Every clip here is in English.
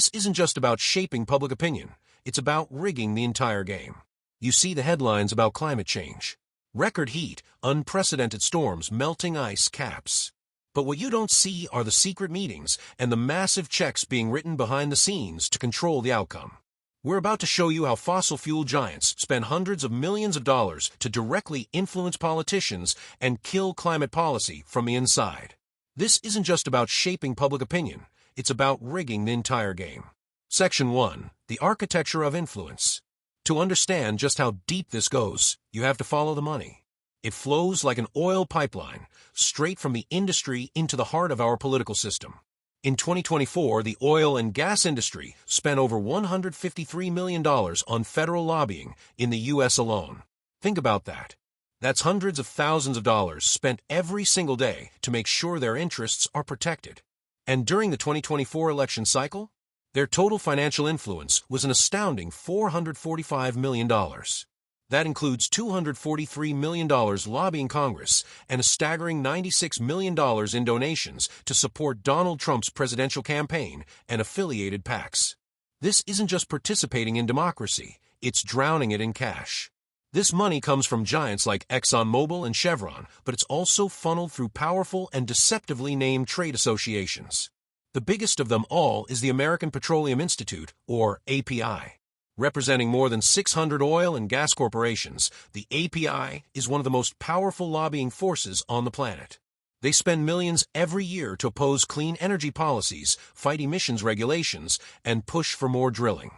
This isn't just about shaping public opinion, it's about rigging the entire game. You see the headlines about climate change. Record heat, unprecedented storms, melting ice caps. But what you don't see are the secret meetings and the massive checks being written behind the scenes to control the outcome. We're about to show you how fossil fuel giants spend hundreds of millions of dollars to directly influence politicians and kill climate policy from the inside. This isn't just about shaping public opinion, it's about rigging the entire game. Section 1. The Architecture of Influence. To understand just how deep this goes, you have to follow the money. It flows like an oil pipeline, straight from the industry into the heart of our political system. In 2024, the oil and gas industry spent over $153 million on federal lobbying in the U.S. alone. Think about that. That's hundreds of thousands of dollars spent every single day to make sure their interests are protected. And during the 2024 election cycle, their total financial influence was an astounding $445 million. That includes $243 million lobbying Congress and a staggering $96 million in donations to support Donald Trump's presidential campaign and affiliated PACs. This isn't just participating in democracy, it's drowning it in cash. This money comes from giants like ExxonMobil and Chevron, but it's also funneled through powerful and deceptively named trade associations. The biggest of them all is the American Petroleum Institute, or API. Representing more than 600 oil and gas corporations, the API is one of the most powerful lobbying forces on the planet. They spend millions every year to oppose clean energy policies, fight emissions regulations, and push for more drilling.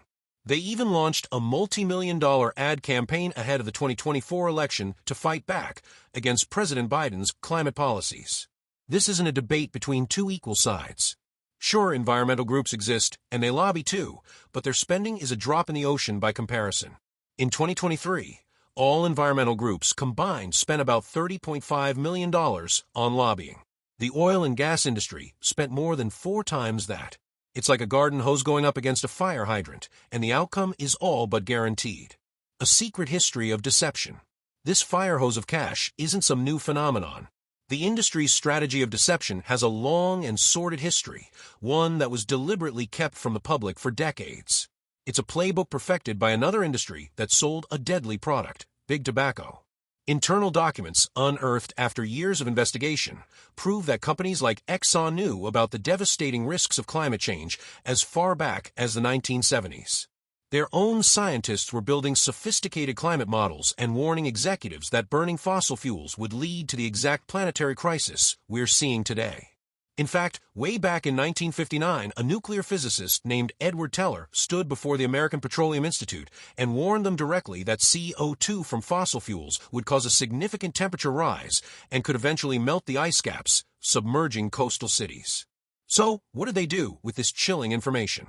They even launched a multi-million-dollar ad campaign ahead of the 2024 election to fight back against President Biden's climate policies. This isn't a debate between two equal sides. Sure, environmental groups exist, and they lobby too, but their spending is a drop in the ocean by comparison. In 2023, all environmental groups combined spent about $30.5 million on lobbying. The oil and gas industry spent more than 4 times that. It's like a garden hose going up against a fire hydrant, and the outcome is all but guaranteed. A secret history of deception. This fire hose of cash isn't some new phenomenon. The industry's strategy of deception has a long and sordid history, one that was deliberately kept from the public for decades. It's a playbook perfected by another industry that sold a deadly product, big tobacco. Internal documents, unearthed after years of investigation, prove that companies like Exxon knew about the devastating risks of climate change as far back as the 1970s. Their own scientists were building sophisticated climate models and warning executives that burning fossil fuels would lead to the exact planetary crisis we're seeing today. In fact, way back in 1959, a nuclear physicist named Edward Teller stood before the American Petroleum Institute and warned them directly that CO2 from fossil fuels would cause a significant temperature rise and could eventually melt the ice caps, submerging coastal cities. So, what did they do with this chilling information?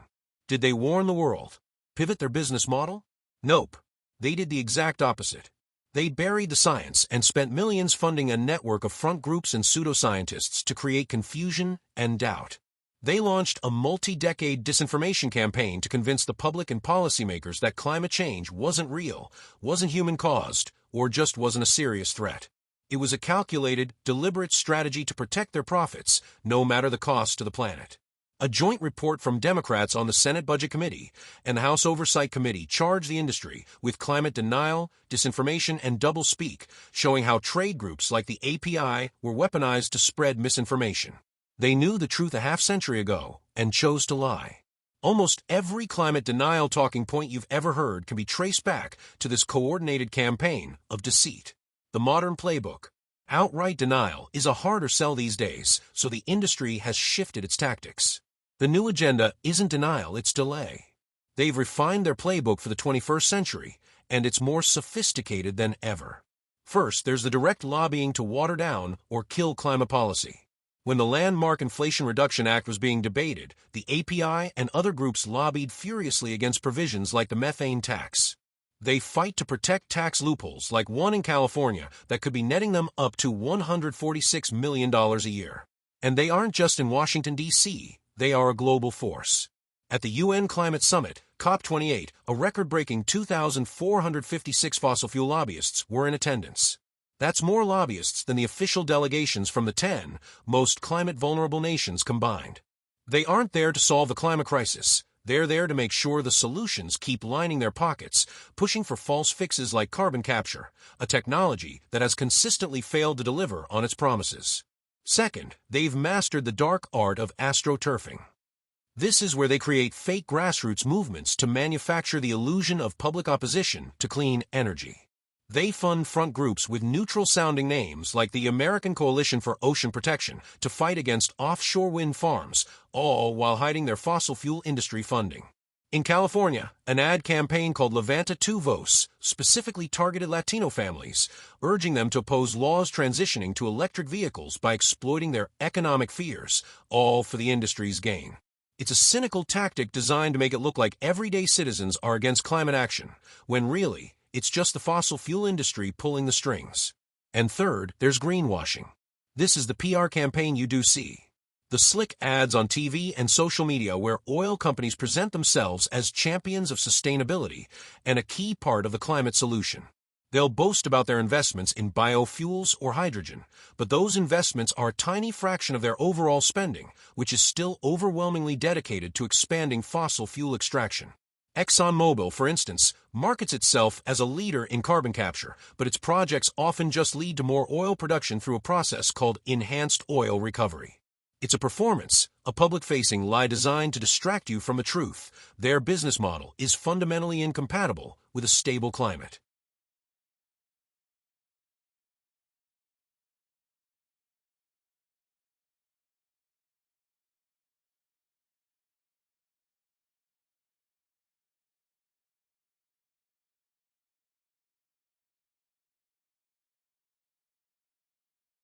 Did they warn the world? Pivot their business model? Nope. They did the exact opposite. They buried the science and spent millions funding a network of front groups and pseudoscientists to create confusion and doubt. They launched a multi-decade disinformation campaign to convince the public and policymakers that climate change wasn't real, wasn't human-caused, or just wasn't a serious threat. It was a calculated, deliberate strategy to protect their profits, no matter the cost to the planet. A joint report from Democrats on the Senate Budget Committee and the House Oversight Committee charged the industry with climate denial, disinformation, and doublespeak, showing how trade groups like the API were weaponized to spread misinformation. They knew the truth a half-century ago and chose to lie. Almost every climate denial talking point you've ever heard can be traced back to this coordinated campaign of deceit. The modern playbook. Outright denial is a harder sell these days, so the industry has shifted its tactics. The new agenda isn't denial, it's delay. They've refined their playbook for the 21st century, and it's more sophisticated than ever. First, there's the direct lobbying to water down or kill climate policy. When the landmark Inflation Reduction Act was being debated, the API and other groups lobbied furiously against provisions like the methane tax. They fight to protect tax loopholes like one in California that could be netting them up to $146 million a year. And they aren't just in Washington, D.C., they are a global force. At the UN Climate Summit, COP28, a record-breaking 2,456 fossil fuel lobbyists were in attendance. That's more lobbyists than the official delegations from the 10 most climate-vulnerable nations combined. They aren't there to solve the climate crisis. They're there to make sure the solutions keep lining their pockets, pushing for false fixes like carbon capture, a technology that has consistently failed to deliver on its promises. Second, they've mastered the dark art of astroturfing. This is where they create fake grassroots movements to manufacture the illusion of public opposition to clean energy. They fund front groups with neutral-sounding names like the American Coalition for Ocean Protection to fight against offshore wind farms, all while hiding their fossil fuel industry funding. In California, an ad campaign called Levanta Tu Voz specifically targeted Latino families, urging them to oppose laws transitioning to electric vehicles by exploiting their economic fears, all for the industry's gain. It's a cynical tactic designed to make it look like everyday citizens are against climate action, when really, it's just the fossil fuel industry pulling the strings. And third, there's greenwashing. This is the PR campaign you do see. The slick ads on TV and social media where oil companies present themselves as champions of sustainability and a key part of the climate solution. They'll boast about their investments in biofuels or hydrogen, but those investments are a tiny fraction of their overall spending, which is still overwhelmingly dedicated to expanding fossil fuel extraction. ExxonMobil, for instance, markets itself as a leader in carbon capture, but its projects often just lead to more oil production through a process called enhanced oil recovery. It's a performance, a public-facing lie designed to distract you from the truth. Their business model is fundamentally incompatible with a stable climate.